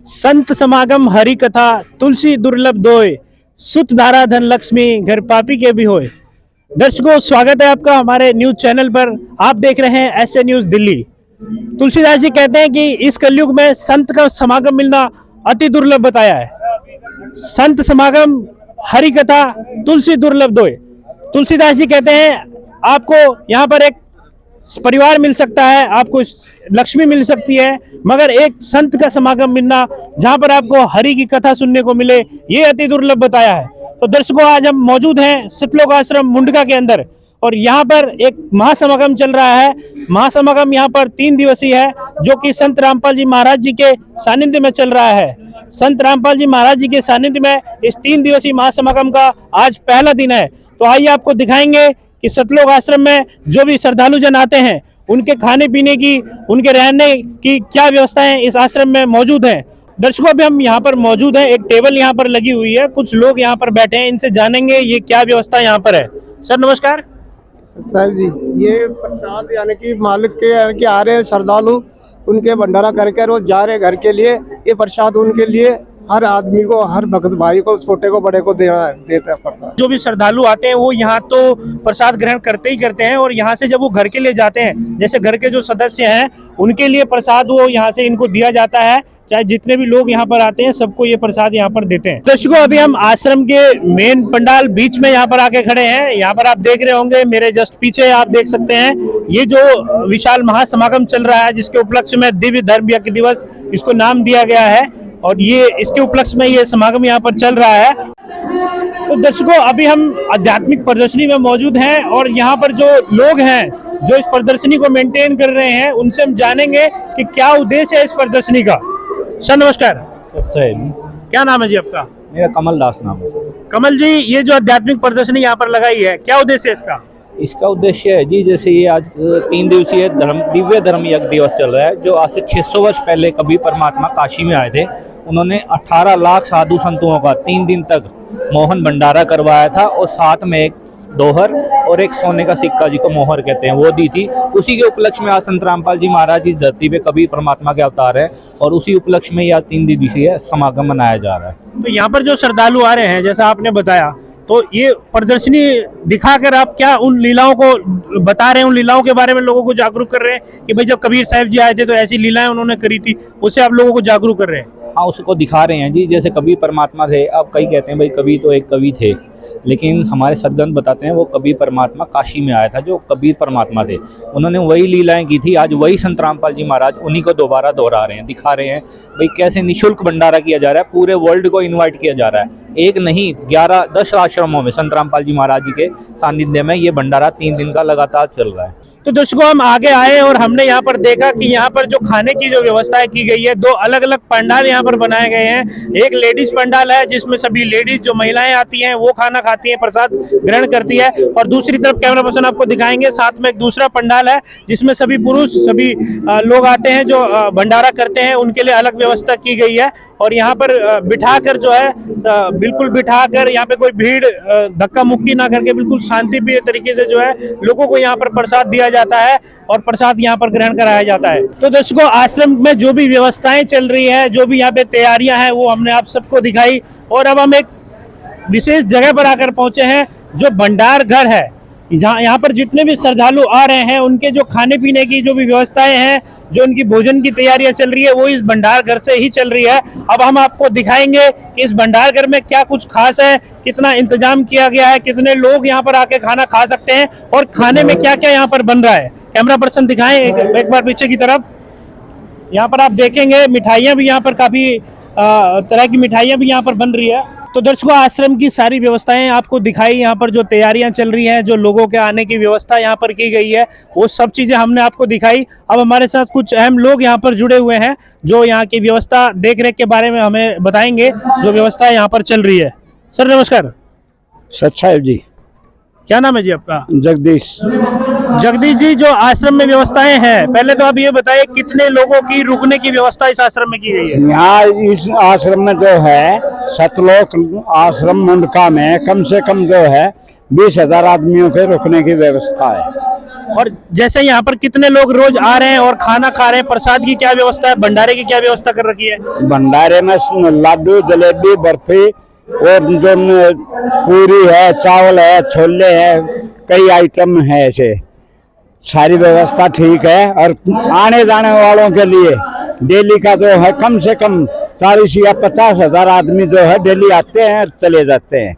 संत समागम हरि कथा तुलसी दुर्लभ दोय, सुत धारा धन लक्ष्मी घर पापी के भी होए। दर्शकों, स्वागत है आपका हमारे न्यूज चैनल पर। आप देख रहे हैं ऐसे न्यूज दिल्ली। तुलसीदास जी कहते हैं कि इस कलयुग में संत का समागम मिलना अति दुर्लभ बताया है। संत समागम हरि कथा तुलसी दुर्लभ दोय। तुलसीदास जी कहते हैं आपको यहाँ पर एक परिवार मिल सकता है, आपको लक्ष्मी मिल सकती है, मगर एक संत का समागम मिलना जहां पर आपको हरि की कथा सुनने को मिले, ये अति दुर्लभ बताया है। तो दर्शकों, आज हम मौजूद हैं सतलोक आश्रम मुंडका के अंदर और यहाँ पर एक महासमागम चल रहा है। महासमागम यहाँ पर 3 दिवसीय है, जो कि संत रामपाल जी महाराज जी के सानिध्य में चल रहा है। संत रामपाल जी महाराज जी के सानिध्य में इस 3 दिवसीय महासमागम का आज पहला दिन है। तो आइए आपको दिखाएंगे कि सतलोक आश्रम में जो भी श्रद्धालु जन आते हैं, उनके खाने पीने की, उनके रहने की क्या व्यवस्थाएं इस आश्रम में मौजूद हैं। दर्शकों, अभी हम यहाँ पर मौजूद हैं, एक टेबल यहाँ पर लगी हुई है, कुछ लोग यहाँ पर बैठे हैं, इनसे जानेंगे ये क्या व्यवस्था यहाँ पर है। सर नमस्कार। सर जी, ये प्रसाद यानी कि मालिक के यानी कि आ रहे हैं श्रद्धालु, उनके भंडारा करके रोज जा रहे घर के लिए। ये प्रसाद उनके लिए हर आदमी को, हर भक्त भाई को, छोटे को बड़े को देता पड़ता है। जो भी श्रद्धालु आते हैं वो यहाँ तो प्रसाद ग्रहण करते ही करते हैं, और यहाँ से जब वो घर के लिए जाते हैं, जैसे घर के जो सदस्य हैं उनके लिए प्रसाद वो यहाँ से इनको दिया जाता है। चाहे जितने भी लोग यहाँ पर आते हैं सबको ये प्रसाद यहाँ पर देते हैं। दर्शकों, अभी हम आश्रम के मेन पंडाल बीच में यहाँ पर आके खड़े हैं। यहाँ पर आप देख रहे होंगे, मेरे जस्ट पीछे आप देख सकते हैं, ये जो विशाल महासमागम चल रहा है, जिसके उपलक्ष्य में दिव्य धर्म यज्ञ दिवस इसको नाम दिया गया है, और ये इसके उपलक्ष्य में ये समागम यहाँ पर चल रहा है। तो दर्शकों, अभी हम आध्यात्मिक प्रदर्शनी में मौजूद हैं और यहाँ पर जो लोग हैं जो इस प्रदर्शनी को मेंटेन कर रहे हैं, उनसे हम जानेंगे कि क्या उद्देश्य है इस प्रदर्शनी का। सर नमस्कार। क्या नाम है जी आपका? मेरा कमल दास नाम है। कमल जी, ये जो आध्यात्मिक प्रदर्शनी यहाँ पर लगाई है, क्या उद्देश्य है इसका? इसका उद्देश्य है जी, जैसे ये आज 3 दिवसीय दिव्य धर्म यज्ञ दिवस चल रहा है, जो आज से 600 वर्ष पहले कभी परमात्मा काशी में आए थे। उन्होंने 18 लाख साधु संतों का 3 दिन तक मोहन भंडारा करवाया था, और साथ में एक दोहर और एक सोने का सिक्का, जी को मोहर कहते हैं, वो दी थी। उसी के उपलक्ष्य में आज संत रामपाल जी महाराज इस धरती पे कभी परमात्मा के अवतार है, और उसी उपलक्ष्य में यह 3 दिवसीय समागम मनाया जा रहा है। तो यहाँ पर जो श्रद्धालु आ रहे हैं, जैसा आपने बताया, तो ये प्रदर्शनी दिखाकर आप क्या उन लीलाओं को बता रहे हैं, उन लीलाओं के बारे में लोगों को जागरूक कर रहे हैं कि भाई जब कबीर साहब जी आए थे तो ऐसी लीलाएं उन्होंने करी थी, उससे आप लोगों को जागरूक कर रहे हैं? हाँ, उसको दिखा रहे हैं जी। जैसे कबीर परमात्मा थे, अब कई कहते हैं भाई कबीर तो एक कवि थे, लेकिन हमारे सद्गुरु बताते हैं वो कबीर परमात्मा काशी में आया था, जो कबीर परमात्मा थे। उन्होंने वही लीलाएं की थी। आज वही संत रामपाल जी महाराज उन्हीं को दोबारा दोहरा रहे हैं, दिखा रहे हैं भाई कैसे निःशुल्क भंडारा किया जा रहा है। पूरे वर्ल्ड को इनवाइट किया जा रहा है। एक नहीं, 10 आश्रमों में संत रामपाल जी महाराज जी के सानिध्य में ये भंडारा 3 दिन का लगातार चल रहा है। तो दर्शकों, हम आगे आए और हमने यहाँ पर देखा कि यहाँ पर जो खाने की जो व्यवस्थाएं की गई है, 2 अलग अलग पंडाल यहाँ पर बनाए गए हैं। एक लेडीज पंडाल है जिसमें सभी लेडीज जो महिलाएं आती हैं वो खाना खाती हैं, प्रसाद ग्रहण करती है, और दूसरी तरफ कैमरा पर्सन आपको दिखाएंगे, साथ में एक दूसरा पंडाल है जिसमें सभी पुरुष, सभी लोग आते हैं जो भंडारा करते हैं, उनके लिए अलग व्यवस्था की गई है। और यहाँ पर बिठाकर जो है, बिल्कुल बिठाकर यहाँ पे कोई भीड़ धक्का मुक्की ना करके बिल्कुल शांतिप्रिय तरीके से जो है लोगों को यहाँ पर प्रसाद दिया जाता है और प्रसाद यहाँ पर ग्रहण कराया जाता है। तो दर्शकों, आश्रम में जो भी व्यवस्थाएं चल रही है, जो भी यहाँ पे तैयारियां हैं, वो हमने आप सबको दिखाई। और अब हम एक विशेष जगह पर आकर पहुंचे हैं जो भंडार घर है, जहाँ यहाँ पर जितने भी श्रद्धालु आ रहे हैं उनके जो खाने पीने की जो भी व्यवस्थाएं हैं, जो उनकी भोजन की तैयारियां चल रही है, वो इस भंडार घर से ही चल रही है। अब हम आपको दिखाएंगे कि इस भंडार घर में क्या कुछ खास है, कितना इंतजाम किया गया है, कितने लोग यहाँ पर आके खाना खा सकते हैं, और खाने में क्या क्या यहाँ पर बन रहा है। कैमरा पर्सन दिखाएं एक बार पीछे की तरफ। यहाँ पर आप देखेंगे मिठाइयाँ भी, यहाँ पर काफी तरह की मिठाइयाँ भी यहाँ पर बन रही है। तो दर्शकों, आश्रम की सारी व्यवस्थाएं आपको दिखाई, यहाँ पर जो तैयारियां चल रही हैं, जो लोगों के आने की व्यवस्था यहाँ पर की गई है, वो सब चीजें हमने आपको दिखाई। अब हमारे साथ कुछ अहम लोग यहाँ पर जुड़े हुए हैं जो यहाँ की व्यवस्था देख रेख के बारे में हमें बताएंगे, जो व्यवस्था यहाँ पर चल रही है। सर नमस्कार। सच्चा है जी। क्या नाम है जी आपका? जगदीश। जगदीश जी, जो आश्रम में व्यवस्थाएं हैं, पहले तो आप ये बताइए कितने लोगों की रुकने की व्यवस्था इस आश्रम में की गई है? यहाँ इस आश्रम में जो है, सतलोक आश्रम मुंडका में कम से कम जो है 20,000 आदमियों के रुकने की व्यवस्था है। और जैसे यहाँ पर कितने लोग रोज आ रहे हैं और खाना खा रहे हैं, प्रसाद की क्या व्यवस्था है, भंडारे की क्या व्यवस्था कर रखी है? भंडारे में लड्डू, जलेबी, बर्फी और जो पूरी है, चावल है, छोले है, कई आइटम है ऐसे। सारी व्यवस्था ठीक है और आने जाने वालों के लिए डेली का जो है कम से कम 40 या 50 हजार आदमी जो है डेली आते हैं चले जाते हैं।